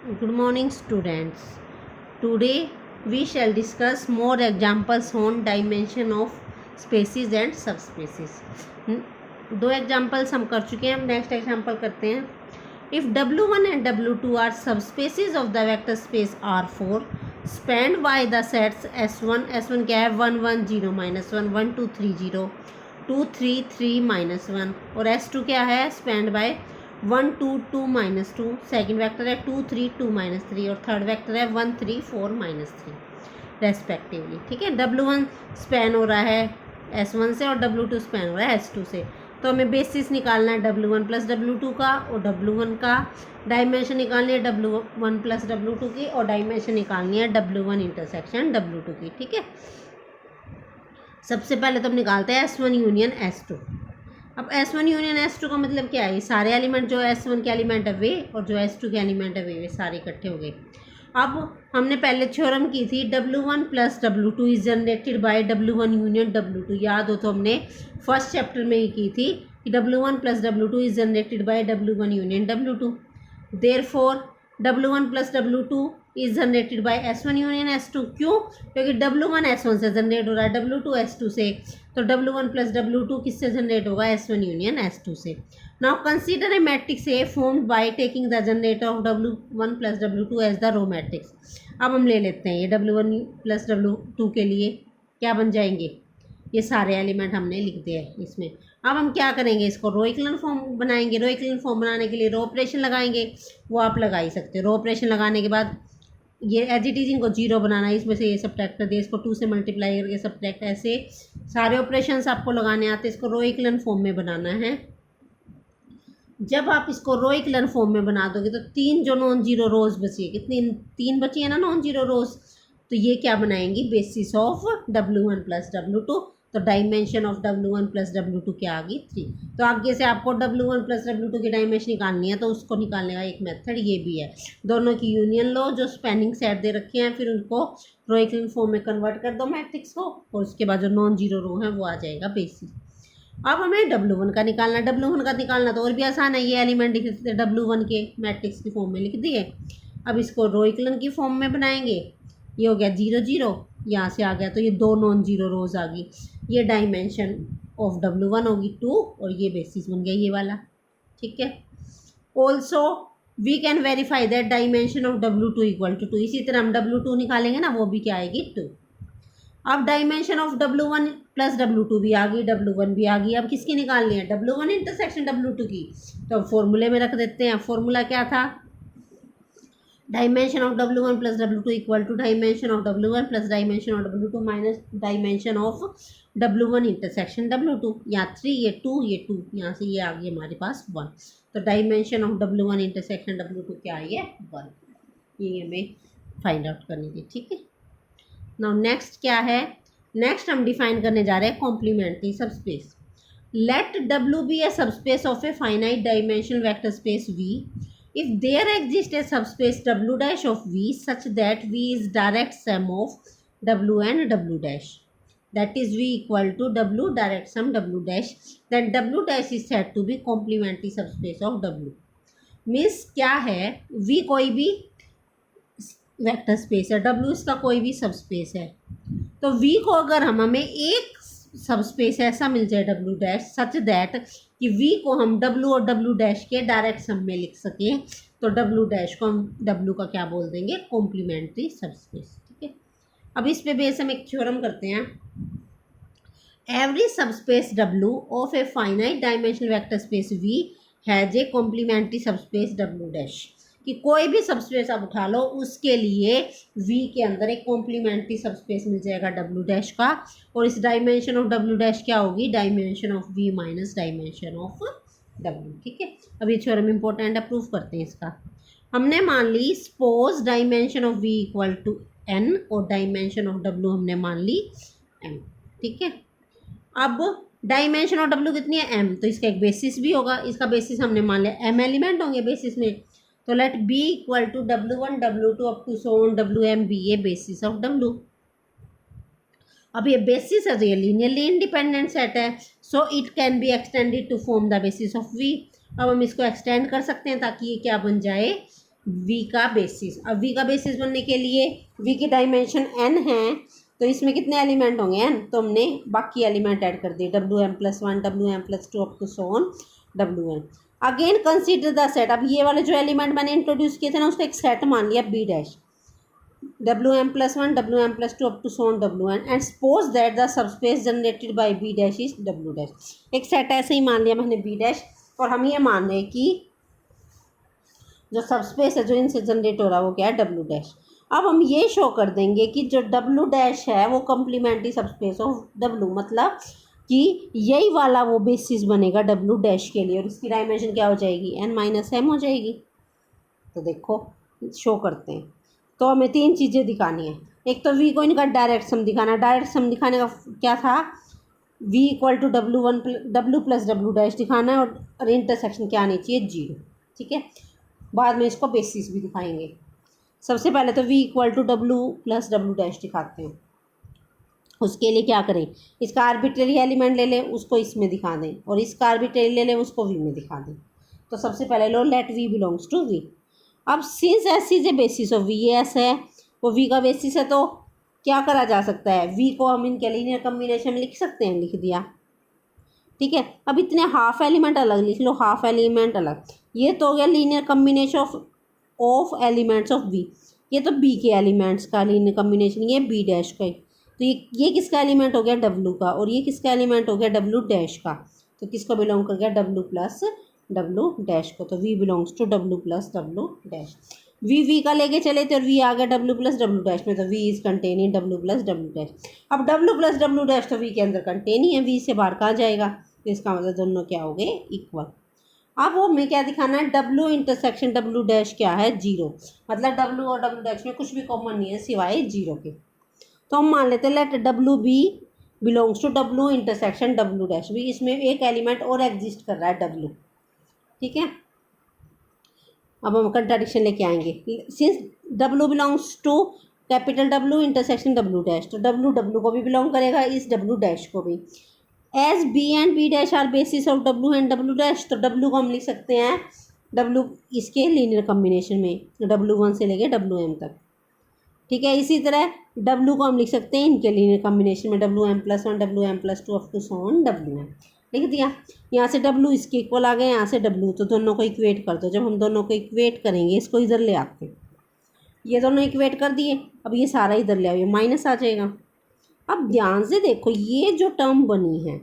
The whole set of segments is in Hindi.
Good morning, students. Today we shall discuss more examples on dimension of spaces and subspaces. दो एग्जाम्पल्स हम कर चुके हैं, हम नेक्स्ट एग्जाम्पल करते हैं. If W1 and W2 are subspaces of the vector space R4 spanned by the sets S1 क्या है 1 1 0 -1 1 2 3 0 2 3 3 -1 और S2 क्या है spanned by 1 2 2 -2 सेकेंड वेक्टर है 2 3 2 -3 और थर्ड वेक्टर है 1 3 4 -3 रेस्पेक्टिवली. ठीक है, W1 स्पैन हो रहा है S1 से और W2 स्पैन हो रहा है S2 से. तो हमें बेसिस निकालना है W1 प्लस W2 का और W1 का डायमेंशन निकालनी है W1 प्लस W2 की और डायमेंशन निकालनी है W1 इंटरसेक्शन W2 की. ठीक है, सबसे पहले तो हम निकालते हैं S1 यूनियन S2. अब S1 यूनियन S2 का मतलब क्या है, ये सारे एलिमेंट जो S1 के एलिमेंट है वे और जो S2 के एलिमेंट है वे सारे इकट्ठे हो गए. अब हमने पहले थ्योरम की थी W1 plus W2 is generated by W1 union W2. याद हो तो हमने फर्स्ट चैप्टर में ही की थी कि W1 plus W2 is generated by W1 union W2. Therefore W1 plus W2 is generated by S1 union S2. क्यों? क्योंकि W1 S1 से जनरेट हो रहा है, W2 S2 से, तो W1 प्लस W2 किससे जनरेट होगा S1 यूनियन S2 से. Now consider a matrix A formed by taking the generator of W1 plus W2 as the row matrix. अब हम ले लेते हैं ये W1 प्लस W2 के लिए क्या बन जाएंगे, ये सारे एलिमेंट हमने लिख दिए हैं इसमें. अब हम क्या करेंगे, इसको रो इक्विवेलेंट फॉर्म बनाएंगे. रो इक्विवेलेंट फॉर्म बनाने के लिए रो ऑपरेशन लगाएंगे, वो आप लगा ही सकते हो. रो ऑपरेशन लगाने के बाद ये एज इट इज इनको जीरो बनाना है, इसमें से ये सब्ट्रैक्ट कर दिया, इसको 2 से मल्टीप्लाई करके सब्ट्रैक्ट, ऐसे सारे ऑपरेशंस आपको लगाने आते हैं. इसको रो इक्विवेलेंट फॉर्म में बनाना है. जब आप इसको रो इक्विवेलेंट फॉर्म में बना दोगे तो 3 जो नॉन जीरो रोज बची है, कितनी 3 बची है ना नॉन जीरो रोज, तो ये क्या बनाएंगी basis of W1 plus W2. तो dimension of W1 plus W2 क्या आ गई 3. तो आगे से आपको W1 प्लस W2 की डायमेंशन निकालनी है, तो उसको निकालने का एक मेथड ये भी है. दोनों की यूनियन लो, जो स्पैनिंग सेट दे रखे हैं, फिर उनको रो इक्विवेलेंट फॉर्म में कन्वर्ट कर दो मैट्रिक्स को, और उसके बाद जो नॉन जीरो रो है वो आ जाएगा बेसिस. अब हमें W1 का निकालना है. W1 का निकालना तो और भी आसान है, ये एलिमेंट लिख देते W1 के मैट्रिक्स की फॉर्म में लिख दिए. अब इसको रो इक्विवेलेंट की फॉर्म में बनाएंगे. ये हो गया 0 0, यहाँ से आ गया तो ये 2 नॉन जीरो रोज आ गई. ये डायमेंशन ऑफ W1 होगी 2 और ये बेसिस बन गया ये वाला. ठीक है, also we can verify that dimension of W2 equal to 2. इसी तरह हम W2 निकालेंगे ना, वो भी क्या आएगी 2. अब dimension of W1 plus W2 भी आ गई, W1 भी आ गई. अब किसकी निकालनी है, W1 इंटरसेक्शन W2 की. तो अब फॉर्मूले में रख देते हैं. फॉर्मूला क्या था, dimension of W1 plus W2 equal to dimension of W1 plus dimension of W2 minus dimension of W1 intersection W2. यहाँ 3 ये 2 ये 2, यहाँ से ये आ गई हमारे पास 1. तो dimension of W1 intersection W2 क्या आई है 1. ये हमें फाइंड आउट करनी थी. ठीक है, नाउ नेक्स्ट क्या है, नेक्स्ट हम डिफाइन करने जा रहे हैं complementary subspace. Let W be a subspace of a finite dimensional vector space V if there exists a subspace W dash of V such that V is direct sum of W and W dash, that is V equal to W direct sum W dash, then W dash is said to be complementary subspace of W. Means क्या है, V कोई भी वेक्टर स्पेस है, W इसका कोई भी सबस्पेस है. तो V को अगर हमें एक सबस्पेस ऐसा मिल जाए W डैश सच दैट कि V को हम W और W डैश के डायरेक्ट सम में लिख सकें, तो W डैश को हम W का क्या बोल देंगे, कॉम्प्लीमेंट्री सबस्पेस. ठीक है, अब इस पे बेस हम एक थ्योरम करते हैं. Every subspace W of a finite dimensional vector space V has a complementary subspace W dash. कि कोई भी सबस्पेस आप उठा लो, उसके लिए V के अंदर एक कॉम्प्लीमेंट्री सबस्पेस मिल जाएगा W डैश का, और इस डायमेंशन ऑफ W डैश क्या होगी, dimension of V minus dimension of W. ठीक है, अब ये थ्योरम इंपॉर्टेंट है, प्रूफ करते हैं इसका. हमने मान ली suppose dimension of V equal to N और डायमेंशन ऑफ W हमने मान ली M. ठीक है, अब डायमेंशन ऑफ W कितनी है M, तो इसका एक बेसिस भी होगा. इसका बेसिस हमने मान लिया M एलिमेंट होंगे बेसिस में, तो let B equal to W1 W2 up to so on WM be a basis of W. अब ये बेसिस है तो ये लीनियरली इंडिपेंडेंट सेट है, so it can be extended to form the basis of V. अब हम इसको एक्सटेंड कर सकते हैं ताकि ये क्या बन जाए, वी का बेसिस। अब वी का बेसिस बनने के लिए वी की डायमेंशन n है, तो इसमें कितने एलिमेंट होंगे n, तो हमने बाकी एलिमेंट ऐड कर दिए WM+1 WM+2 up to so on WN। Again consider the set. अब ये वाले जो एलिमेंट मैंने इंट्रोड्यूस किए थे ना, उसका एक सेट मान लिया B dash, WM+1 WM+2 up to so on WN, and suppose that the subspace generated by B dash is W dash. एक सेट ऐसे ही मान लिया मैंने B डैश, और हम ये मान रहे हैं कि जो सबस्पेस है जो इनसे जनरेट हो रहा है वो क्या है, W डैश। अब हम ये शो कर देंगे कि जो W डैश है वो कम्प्लीमेंट्री सबस्पेस ऑफ W, मतलब कि यही वाला वो बेसिस बनेगा W डैश के लिए, और इसकी डायमेंशन क्या हो जाएगी, n-m हो जाएगी। तो देखो शो करते हैं। तो हमें तीन चीज़ें दिखानी है। एक तो V को इनका डायरेक्ट सम दिखाना है। डायरेक्ट सम दिखाने का क्या था, V equal to W plus W dash दिखाना है, और इंटरसेक्शन क्या आनी चाहिए, 0। ठीक है, बाद में इसको बेसिस भी दिखाएंगे। सबसे पहले तो V equal to W plus W dash दिखाते हैं। उसके लिए क्या करें, इसका आर्बिट्रेरी एलिमेंट ले लें, उसको इसमें दिखा दें, और इसका आर्बिट्रेरी ले लें, उसको V में दिखा दें। तो सबसे पहले लो let V belongs to V। अब since S is a basis of V, ये एस है वो V का बेसिस है, तो क्या करा जा सकता है, V को हम इनके लीनियर कम्बिनेशन में लिख सकते हैं, लिख दिया। ठीक है, अब इतने हाफ एलिमेंट अलग लिख लो, हाफ एलिमेंट अलग। ये तो हो गया linear combination of elements of B. ये तो बी के एलिमेंट्स का लीनियर कम्बिनेशन, ये बी डैश का। तो ये किसका एलिमेंट हो गया, डब्लू का, और ये किसका एलिमेंट हो गया, डब्लू डैश का। तो किसको बिलोंग कर गया, डब्लू प्लस डब्लू डैश को। तो V belongs to W plus W dash. V का लेके चले थे और वी आ गया डब्लू प्लस डब्लू डैश में, तो V is contain in W plus W dash. अब डब्लू प्लस डब्लू डैश तो वी के अंदर कंटेन ही है, वी से बाहर कहाँ जाएगा, तो इसका मतलब दोनों क्या हो गए, इक्वल। अब हमें क्या दिखाना है, डब्लू इंटरसेक्शन डब्लू डैश क्या है, 0। मतलब डब्लू और डब्लू डैश में कुछ भी कॉमन नहीं है सिवाय 0 के। तो हम मान लेते हैं let W be belongs to W intersection W dash भी। इसमें एक एलिमेंट और एग्जिस्ट कर रहा है, डब्लू। ठीक है, अब हम कंट्राडिक्शन लेके आएंगे। Since W belongs to capital W intersection W dash, तो डब्लू डब्लू को भी बिलोंग करेगा, इस डब्लू डैश को भी। As B and B dash are basis of W and W dash, तो डब्लू को हम लिख सकते हैं डब्लू इसके लीनियर कम्बिनेशन में, W1 से लेके WM तक। ठीक है, इसी तरह डब्लू को हम लिख सकते हैं इनके लीनियर कम्बिनेशन में, WM+1 WM+2 up to so on WM। लिख दिया। यहाँ से डब्लू इसके इक्वल आ गए, यहाँ से डब्लू, तो दोनों को इक्वेट कर दो। जब हम दोनों को इक्वेट करेंगे, इसको इधर ले आते हैं, ये दोनों इक्वेट कर दिए। अब ये सारा इधर ले आओ, माइनस आ जाएगा। अब ध्यान से देखो, ये जो टर्म बनी है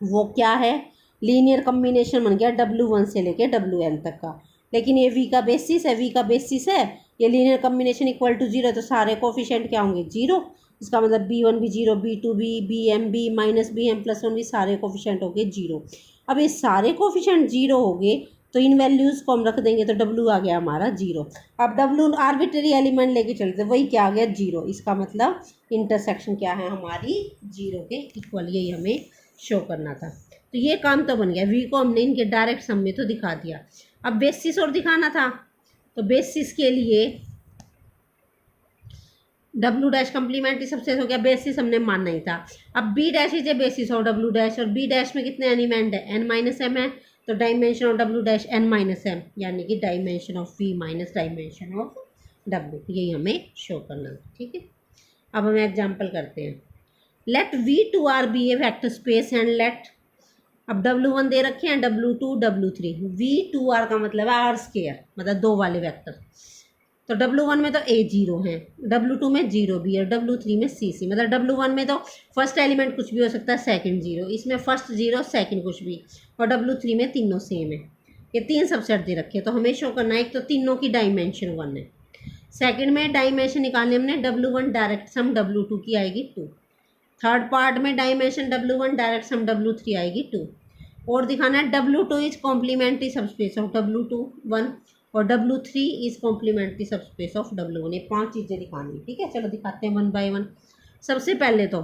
वो क्या है, लीनियर कम्बिनेशन बन गया W1 से लेके WN तक का। लेकिन ये V का बेसिस है, V का बेसिस है, ये लीनियर कम्बिनेशन इक्वल टू 0, तो सारे कोफिशिएंट क्या होंगे, 0। इसका मतलब B1 भी 0, B2 भी, BM भी, माइनस BM+1 भी, सारे कोफिशिएंट हो गए 0। अब ये सारे कोफिशिएंट 0 हो गए, तो इन वैल्यूज़ को हम रख देंगे, तो W आ गया हमारा 0। अब W आर्बिट्रेरी एलिमेंट लेके चलते, वही क्या आ गया, 0। इसका मतलब इंटरसेक्शन क्या है हमारी, 0 के इक्वल। यही हमें शो करना था। तो ये काम तो बन गया। वी को हमने इनके डायरेक्ट सम में तो दिखा दिया। अब बेसिस और दिखाना था, तो बेसिस के लिए डब्लू डैश कम्प्लीमेंट्री सबसेट हो गया, बेसिस हमने मानना ही था। अब B dash is a basis of W dash, और बी डैश में कितने एलिमेंट है, n-m है, तो dimension of W dash n-m, यानी कि dimension of V minus dimension of W. यही हमें शो करना था। ठीक है, अब हम एग्जाम्पल करते हैं। Let V2R be a vector space and let, अब W1 दे रखे हैं, W2 W3। V2R का मतलब है R स्केयर, मतलब 2 वाले वेक्टर। तो W1 में तो A 0 है, W2 में 0 भी है, W3 में CC। मतलब W1 में तो फर्स्ट एलिमेंट कुछ भी हो सकता है, सेकंड 0, इसमें फर्स्ट 0 सेकंड कुछ भी, और W3 में तीनों सेम है। ये 3 सबसेट दे रखे हैं, तो हमें शो करना है, एक तो तीनों की डायमेंशन 1 है, सेकेंड में डायमेंशन निकालने हमने W1 डायरेक्ट सम W2 की आएगी 2, थर्ड पार्ट में dimension W1 direct sum W3 आएगी 2, और दिखाना है W2 is complementary subspace of W2 1, और W3 is complementary subspace of W1। ये 5 चीज़ें दिखानी है। ठीक है, चलो दिखाते हैं 1 बाय 1। सबसे पहले तो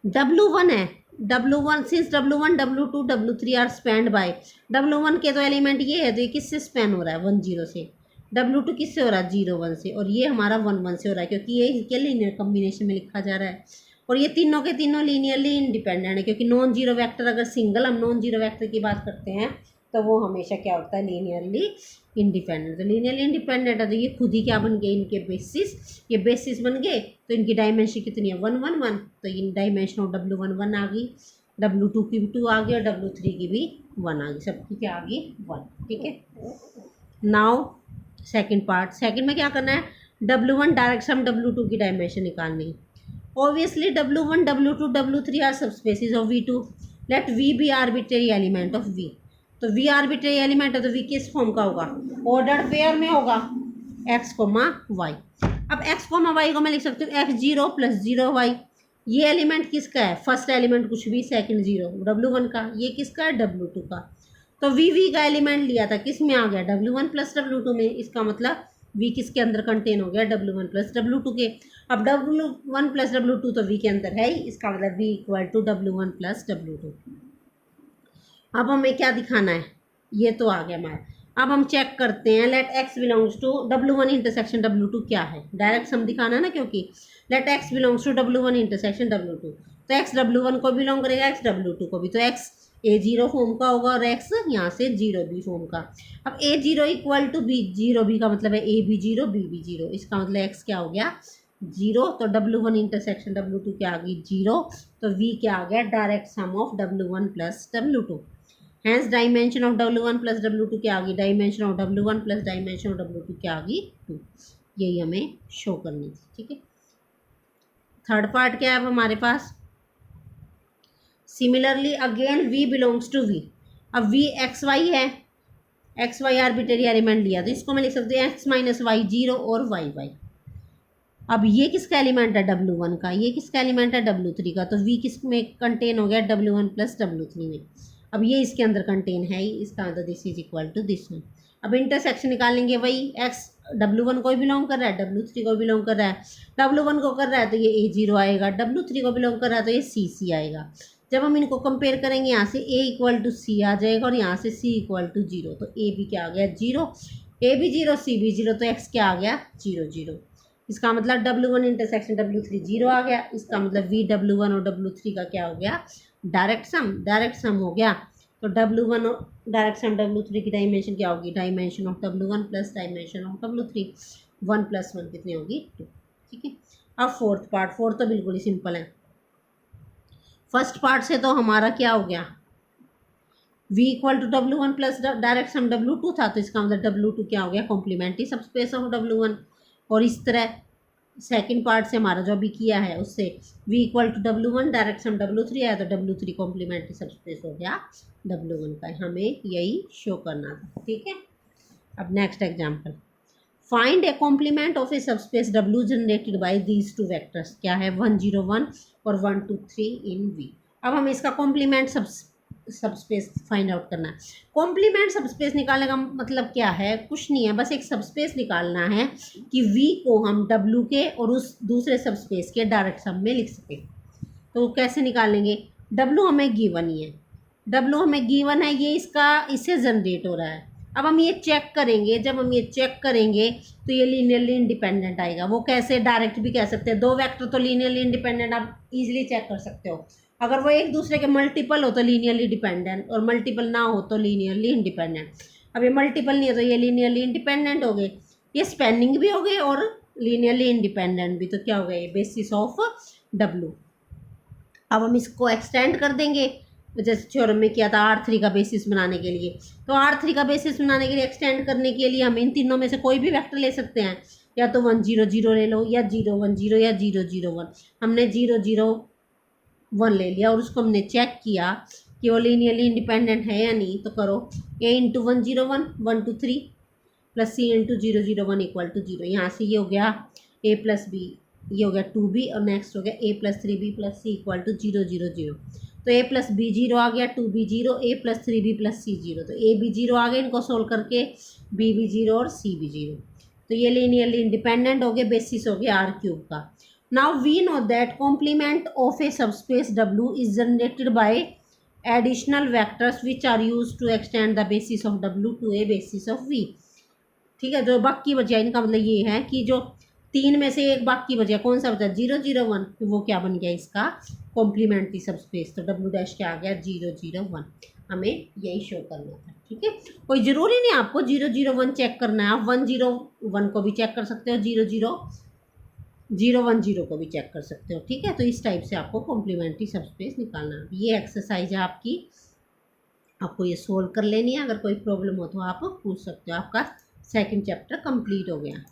W1 है, W1 since W1 W2 W3 are spend bye, W1 के तो एलिमेंट ये है, तो ये किससे स्पैन हो रहा है, 1 0 से। W2 किससे हो रहा है, 0 1 से, और ये हमारा 1 1 से हो रहा है, क्योंकि ये इसके लीनियर कम्बिनेशन में लिखा जा रहा है। और ये तीनों के तीनों लीनियरली इंडिपेंडेंट है, क्योंकि नॉन जीरो वेक्टर, अगर सिंगल हम नॉन जीरो वेक्टर की बात करते हैं तो वो हमेशा क्या होता है, लीनियरली इंडिपेंडेंट। तो लीनियरली इंडिपेंडेंट है तो ये खुद ही क्या बन गए, इनके बेसिस, ये बेसिस बन गए। तो इनकी डायमेंशन कितनी है, 1 1 1। तो इन डायमेंशन ऑफ W1 1 आ गई, W2 की भी 2 आ गई और W3 की भी 1 आ गई, सबकी क्या आ गई, 1। ठीक है। नाउ सेकंड पार्ट, सेकंड में क्या करना है, W1 डायरेक्ट सम W2 की डायमेंशन निकालनी है। Obviously W1 W2 W3 are subspaces of V2। Let V be arbitrary element of V। तो V आर्बिट्रेरी एलिमेंट है तो V किस फॉर्म का होगा, ऑर्डर्ड पेयर में होगा, x, y। अब x, y को मैं लिख सकती हूँ x0 + 0y। ये एलिमेंट किसका है, फर्स्ट एलिमेंट कुछ भी, सेकंड 0, W1 का। ये किसका है, W2 का। तो V का एलिमेंट लिया था, किस में आ गया, W1 + W2 में। इसका मतलब V किसके अंदर कंटेन हो गया, W1 + W2 के। अब W1 + W2 तो V के अंदर है ही, इसका मतलब V = W1 + W2। अब हमें क्या दिखाना है, ये तो आ गया हमारा। अब हम चेक करते हैं, let x belongs to W1 intersection W2 क्या है, डायरेक्ट सम दिखाना है ना, क्योंकि let x belongs to W1 intersection W2। तो x W1 को बिलोंग करेगा, x W2 को भी। तो x A0 फॉर्म का होगा और x यहाँ से 0B फॉर्म का। अब A0 = B, 0B का मतलब है A भी 0 B भी 0। इसका मतलब x क्या हो गया, 0। तो W1 इंटरसेक्शन W2 क्या आ गई, 0। तो V क्या आ गया, direct sum of W1 + W2। Hence dimension of W1 + W2 क्या आ गई, dimension of W1 + dimension of W2 क्या आ गई, 2। यही हमें शो करनी थी। ठीक है। थर्ड पार्ट क्या है अब हमारे पास, similarly again V belongs to V। अब V XY है, XY आर्बिट्रेरी एलिमेंट लिया तो इसको मैं लिख सकती हूँ x - y 0 और y। अब ये किसका एलिमेंट है, W1 का। ये किसका एलिमेंट है, W3 का। तो V किस में कंटेन हो गया, W1 + W3 में। अब ये इसके अंदर कंटेन है ही, इसका मतलब this is equal to this one. अब इंटरसेक्शन निकालेंगे, वही x W1 को बिलोंग कर रहा है, W3 को बिलोंग कर रहा है। W1 को कर रहा है तो ये A0 आएगा, W3 को बिलोंग कर रहा है तो ये CC आएगा। जब हम इनको कंपेयर करेंगे, यहाँ से A = C आ जाएगा और यहाँ से C = 0। तो A भी क्या आ गया, 0, A भी 0 C भी 0। तो x क्या आ गया, 0 0। इसका मतलब W1 इंटरसेक्शन W3 0 आ गया। इसका मतलब V W1 और W3 का क्या हो गया, डायरेक्ट सम हो गया। तो W1 डायरेक्ट सम W3 की डायमेंशन क्या होगी, dimension of W1 + dimension of W3। 1 + 1 कितनी होगी, 2। ठीक है। अब फोर्थ पार्ट, फोर्थ तो बिल्कुल ही सिंपल है। फर्स्ट पार्ट से तो हमारा क्या हो गया, V = W1 + direct sum W2 था। तो इसका मतलब W2 क्या हो गया, कॉम्प्लीमेंट्री सबस्पेस ऑफ W1। और इस तरह सेकंड पार्ट से हमारा जो अभी किया है उससे V = W1 direct sum W3 है तो W3 कॉम्प्लीमेंट्री सबस्पेस हो गया W1 का। हमें यही शो करना था। ठीक है। अब next example, find a complement of a subspace W generated by these 2 vectors. क्या है, 1 0 1 और 1 2 3 इन V। अब हम इसका कॉम्प्लीमेंट सबस्पेस फाइंड आउट करना है। कॉम्प्लीमेंट सबस्पेस निकालने का मतलब क्या है, कुछ नहीं है, बस एक सबस्पेस निकालना है कि V को हम W के और उस दूसरे सबस्पेस के डायरेक्ट सम में लिख सकें। तो कैसे निकालेंगे, W हमें गिवन ही है, W हमें गिवन है, ये इससे जनरेट हो रहा है। अब हम ये चेक करेंगे, जब हम ये चेक करेंगे तो ये लीनियरली इंडिपेंडेंट आएगा। वो कैसे, डायरेक्ट भी कह सकते हैं, 2 वेक्टर तो लीनियरली इंडिपेंडेंट आप इजीली चेक कर सकते हो। अगर वो एक दूसरे के मल्टीपल हो तो लीनियरली डिपेंडेंट, और मल्टीपल ना हो तो लीनियरली इंडिपेंडेंट। अब ये मल्टीपल नहीं है तो ये लीनियरली इंडिपेंडेंट हो गए, ये स्पैनिंग भी हो गए और लीनियरली इंडिपेंडेंट भी। तो क्या हो गया, ये बेसिस ऑफ W। अब हम इसको एक्सटेंड कर देंगे, जैसे थ्योरम में किया था R3 का बेसिस बनाने के लिए। तो R3 का बेसिस बनाने के लिए, एक्सटेंड करने के लिए हम इन तीनों में से कोई भी वेक्टर ले सकते हैं, या तो 1 0 0 ले लो, या 0 1 0 या 0 0 1। हमने 0 0 1 ले लिया और उसको हमने चेक किया कि वो लीनियरली इंडिपेंडेंट है या नहीं। तो करो A × 1 0 1 1 2 3 + C × 0 0 1 = 0। यहाँ से ये हो गया A + B, ये हो गया 2B, और नेक्स्ट हो गया A + 3B + C = 0 0 0। तो A + B 0 आ गया, 2B 0, A + 3B + C 0। तो A भी 0 आ गया, इनको सोल्व करके B भी 0 और C भी 0। तो ये लीनियरली इंडिपेंडेंट हो गए, बेसिस हो गया R³ का। Now we know that complement of a subspace W is generated by additional vectors which are used to extend the basis of W to a basis of V। ठीक है, जो बाकी बचा, इनका मतलब ये है कि जो 3 में से एक बाकी बचा, कौन सा बचा, 0 0 1, तो वो क्या बन गया, इसका कॉम्प्लीमेंट्री सबस्पेस। तो W' क्या आ गया, 0 0 1। हमें यही शो करना था। ठीक है, कोई ज़रूरी नहीं आपको 001 चेक करना है, आप 101 को भी चेक कर सकते हो, 010 को भी चेक कर सकते हो। ठीक है, तो इस टाइप से आपको कॉम्प्लीमेंट्री सबस्पेस निकालना है। ये एक्सरसाइज है आपकी, आपको ये सोल्व कर लेनी है। अगर कोई प्रॉब्लम हो तो आप पूछ सकते हो। आपका सेकंड चैप्टर कंप्लीट हो गया।